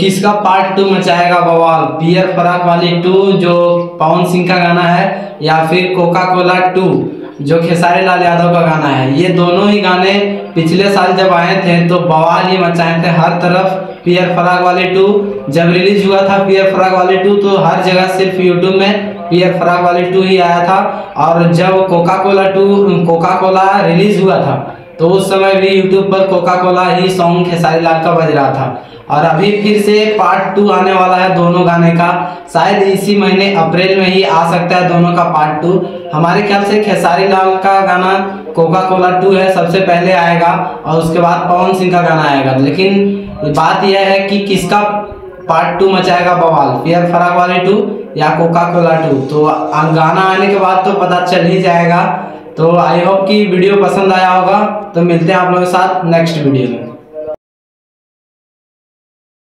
किसका पार्ट 2 मचाएगा बवाल, पियर फराक वाली 2 जो पवन सिंह का गाना है, या फिर कोका कोला 2 जो खेसारी लाल यादव का गाना है। ये दोनों ही गाने पिछले साल जब आए थे तो बवाल ही मचाए थे हर तरफ। पियर फराक वाली 2 जब रिलीज हुआ था, पियर फराक वाली 2 तो हर जगह सिर्फ यूट्यूब में पियर फराक वाली 2 ही आया था। और जब कोका कोला रिलीज हुआ था तो उस समय भी यूट्यूब पर कोका कोला ही सॉन्ग खेसारी लाल का बज रहा था। और अभी फिर से पार्ट 2 आने वाला है दोनों गाने का, शायद इसी महीने अप्रैल में ही आ सकता है दोनों का पार्ट 2। हमारे ख्याल से खेसारी लाल का गाना कोका कोला 2 है सबसे पहले आएगा और उसके बाद पवन सिंह का गाना आएगा। लेकिन बात यह है कि किसका पार्ट 2 मचाएगा बवाल, पियर फराक वाली 2 या कोका कोला 2, तो गाना आने के बाद तो पता चल ही जाएगा। तो आई होप कि वीडियो पसंद आया होगा। तो मिलते हैं आप लोगों के साथ नेक्स्ट वीडियो में।